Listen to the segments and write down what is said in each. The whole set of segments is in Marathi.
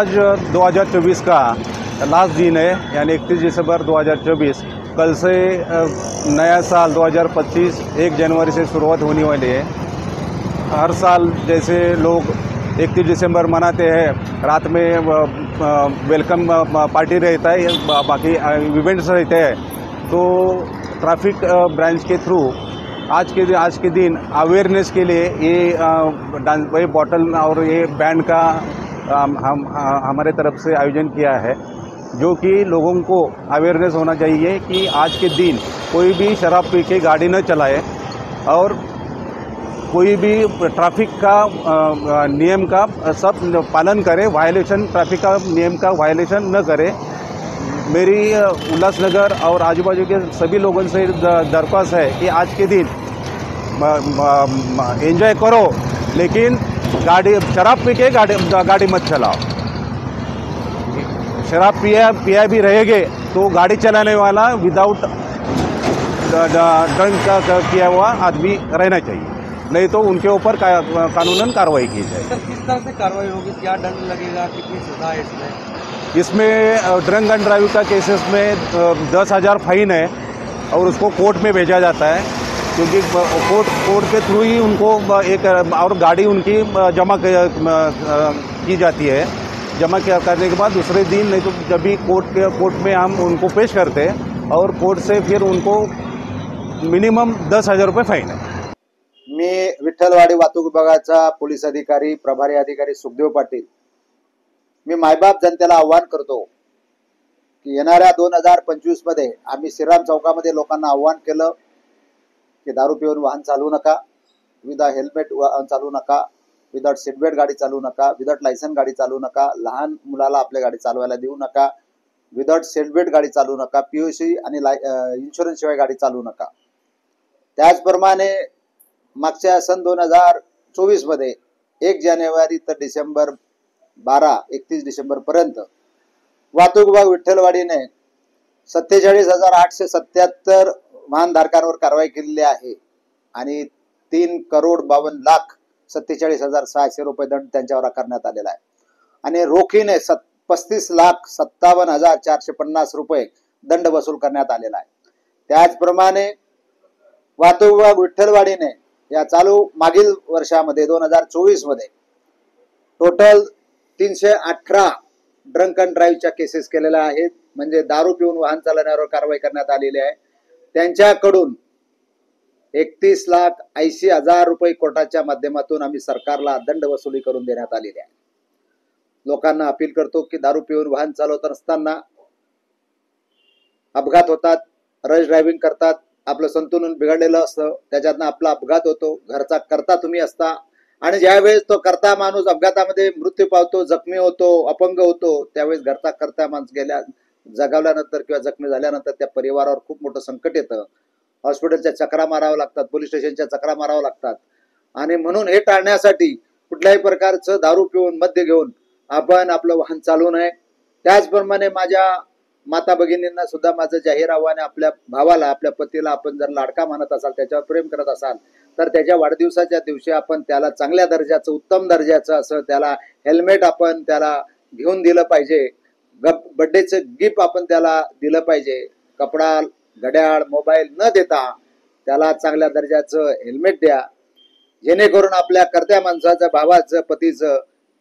आज 2024 का लास्ट दिन है, यानी 31 दिसंबर 2024। कल से नया साल 2025 1 जनवरी से शुरुआत होने वाली है। हर साल जैसे लोग 31 दिसंबर मनाते हैं, रात में वेलकम पार्टी रहता है, बाकी इवेंट्स रहते हैं, तो ट्रैफिक ब्रांच के थ्रू आज के दिन अवेयरनेस के लिए ये बॉटल और ये बैंड का हम हमारे तरफ से आयोजन किया है, जो कि लोगों को अवेयरनेस होना चाहिए कि आज के दिन कोई भी शराब पी के गाड़ी न चलाए और कोई भी ट्रैफिक का नियम का सब पालन करे, ट्रैफिक का नियम का वायलेशन न करे। मेरी उल्लासनगर और आजू बाजू के सभी लोगों से दरख्वास्त है कि आज के दिन एंजॉय करो, लेकिन शराब पी के गाड़ी मत चलाओ। शराब पिया भी रहेंगे तो गाड़ी चलाने वाला विदाउट ड्रंक का किया हुआ आदमी रहना चाहिए, नहीं तो उनके ऊपर कानूनन कार्रवाई की जाए। सर, किस तरह से कार्रवाई होगी, क्या दंड लगेगा, कितनी सजा है इसमें ड्रंक एंड ड्राइव का केसेस में 10,000 फाइन है और उसको कोर्ट में भेजा जाता है, क्योंकि कोर्ट के थ्रू ही उनको एक और गाड़ी उनकी जमा की जाती है। जमा करने के बाद दूसरे दिन, नहीं तो जब भी कोर्ट में हम उनको पेश करते हैं और कोर्ट से फिर उनको मिनिमम 10,000 रुपये फाइन है। मी विठ्ठलवाडी वाहतूक विभागाचा पोलीस अधिकारी प्रभारी अधिकारी सुखदेव पाटील, मी मायबाप जनतेला आव्हान करतो की येणाऱ्या 2025 मध्ये आम्ही श्रीराम चौकामध्ये लोकांना आव्हान केलं की दारू पिऊन वाहन चालवू नका, विदाउट हेल्मेट वाहन चालवू नका, विदाउट सीट बेल्ट गाडी चालवू नका, विदाउट लायसन गाडी चालवू नका, लहान मुलाला आपल्या गाडी चालवायला देऊ नका, विदाउट सीट बेल्ट गाडी चालवू नका, पीयूसी आणि इन्शुरन्स शिवाय गाडी चालवू नका। त्याचप्रमाणे मागच्या सन 2024 मध्ये 1 जानेवारी तर डिसेंबर 31 डिसेंबर पर्यंत वाहतूक विभाग विठ्ठलवाडीने 47,877 वाहनधारकांवर कारवाई केलेली आहे आणि 3,52,47,600 रुपये दंड त्यांच्यावर आकारण्यात आलेला आहे आणि रोखीने 35,57,450 रुपये दंड वसूल करण्यात आलेला आहे। त्याचप्रमाणे वाहतूक विभाग विठ्ठलवाडीने या मागील वर्षामध्ये 2024 मध्ये टोटल 318 ड्रंक अँड ड्राईव्हच्या केसेस केलेल्या आहेत, म्हणजे दारू पिऊन वाहन चालवण्यावर कारवाई करण्यात आलेली आहे। त्यांच्याकडून 31,80,000 रुपये कोर्टाच्या माध्यमातून आम्ही सरकारला दंड वसुली करून देण्यात आलेली आहे। लोकांना अपील करतो की दारू पिऊन वाहन चालवत असताना अपघात होतात, रश ड्रायव्हिंग करतात, आपलं संतुलन बिघडलेलं असतं, त्याच्यातनं आपला अपघात होतो। घरचा करता तुम्ही असता आणि ज्यावेळेस तो करता माणूस अपघातामध्ये मृत्यू पावतो, जखमी होतो, अपंग होतो, त्यावेळेस घरचा करता माणूस जगावल्यानंतर किंवा जखमी झाल्यानंतर त्या परिवारावर खूप मोठं संकट येतं। हॉस्पिटलच्या चक्रा माराव्या लागतात, पोलीस स्टेशनच्या चक्रा माराव्या लागतात आणि म्हणून हे टाळण्यासाठी कुठल्याही प्रकारचं दारू पिऊन मद्य घेऊन आपण आपलं वाहन चालवू नये। त्याचप्रमाणे माझ्या माता भगिनींना सुद्धा माझं जाहीर आव्हान आहे, आपल्या भावाला, आपल्या पतीला आपण जर लाडका मानत असाल, त्याच्यावर प्रेम करत असाल, तर त्याच्या वाढदिवसाच्या दिवशी आपण त्याला चांगल्या दर्जाचं, उत्तम दर्जाचं असं त्याला हेल्मेट आपण त्याला घेऊन दिलं पाहिजे, बर्थडेचं गिफ्ट आपण त्याला दिलं पाहिजे। कपडा, घड्याळ, मोबाईल न देता त्याला चांगल्या दर्जाचं हेल्मेट द्या, जेणेकरून आपल्या कर्त्या माणसाचं, भावाचं, पतीचं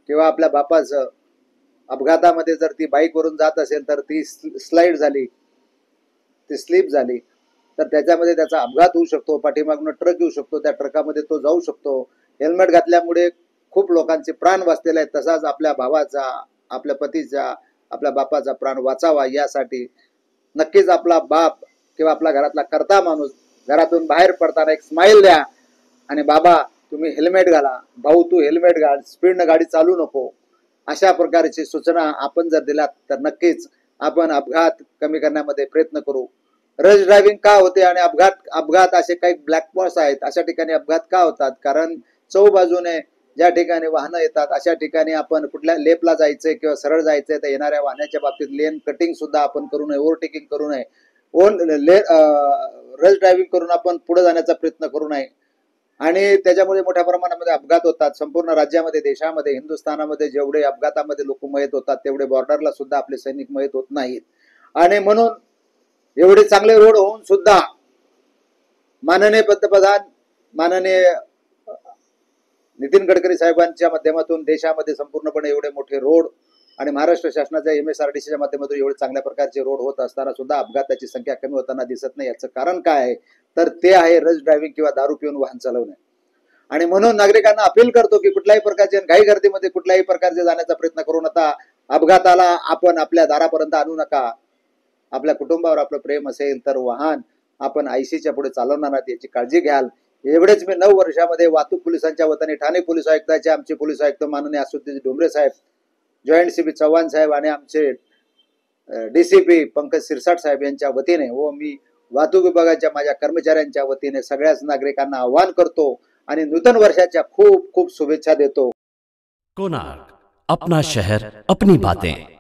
किंवा आपल्या बापाचं अपघातामध्ये जर ती बाईक वरून जात असेल तर ती स्लाइड झाली, ती स्लिप झाली तर त्याच्यामध्ये त्याचा अपघात होऊ शकतो, पाठीमागून ट्रक येऊ शकतो, त्या ट्रकामध्ये तो जाऊ शकतो। हेल्मेट घातल्यामुळे खूप लोकांचे प्राण वाचलेले आहेत, तसाच आपल्या भावाचा, आपल्या पतीचा, आपल्या बापाचा प्राण वाचावा यासाठी नक्कीच आपला बाप किंवा आपला घरातला कर्ता माणूस घरातून बाहेर पडताना एक स्माइल द्या आणि बाबा तुम्ही हेल्मेट घाला, भाऊ तू हेल्मेट घाल, स्पीडनं गाडी चालू नको, अशा प्रकारची सूचना आपण जर दिलात तर नक्कीच आपण अपघात कमी करण्यामध्ये प्रयत्न करू। रश ड्रायव्हिंग का होते आणि अपघात असे काही ब्लॅक स्पॉट्स आहेत, अशा ठिकाणी अपघात का होतात, कारण चौबाजूने ज्या ठिकाणी वाहनं येतात अशा ठिकाणी आपण कुठल्या लेपला जायचंय किंवा सरळ जायचंय तर येणाऱ्या वाहनाच्या बाबतीत लेन कटिंग सुद्धा आपण करू नये, ओव्हरटेकिंग करू नये, रश ड्रायव्हिंग करून आपण पुढे जाण्याचा प्रयत्न करू नये आणि त्याच्यामुळे मोठ्या प्रमाणामध्ये अपघात होतात. संपूर्ण राज्यामध्ये, देशामध्ये, हिंदुस्थानामध्ये जेवढे अपघातामध्ये लोक मयत होतात तेवढे बॉर्डरला सुद्धा आपले सैनिक मयत होत नाहीत. आणि म्हणून एवढे चांगले रोड होऊन सुद्धा माननीय पंतप्रधान माननीय नितीन गडकरी साहेबांच्या माध्यमातून देशामध्ये संपूर्णपणे एवढे मोठे रोड आणि महाराष्ट्र शासनाच्या MSRDCच्या माध्यमातून एवढे चांगल्या प्रकारचे रोड होत असताना सुद्धा अपघाताची संख्या कमी होताना दिसत नाही. याचं कारण काय आहे तर ते आहे रश ड्रायव्हिंग किंवा दारू पिऊन वाहन चालवणे. आणि म्हणून नागरिकांना अपील करतो की कुठल्याही प्रकारचे घाई गर्दीमध्ये कुठल्याही प्रकारचे जाण्याचा प्रयत्न करू नका. अपघाताला आपण आपल्या दारापर्यंत आणू नका. आपल्या कुटुंबावर आपलं प्रेम असेल तर वाहन आपण ICच्या पुढे चालवणार नाहीत याची काळजी घ्याल. एवढेच मी 9 वर्षामध्ये वाहतूक पोलिसांच्या वतीने ठाणे पोलीस आयुक्ताचे आमचे पोलीस आयुक्त माननीय असुद्दीन डोंगरे साहेब, जॉईंट CP चव्हाण साहेब आणि आमचे DCP पंकज सिरसाट साहेब यांच्या वतीने व मी वाहतूक विभागाच्या माझ्या कर्मचाऱ्यांच्या वतीने सगळ्याच नागरिकांना आवाहन करतो आणि नूतन वर्षाच्या खूप खूप शुभेच्छा देतो. कोणार्क, अपना शहर अपनी बातें.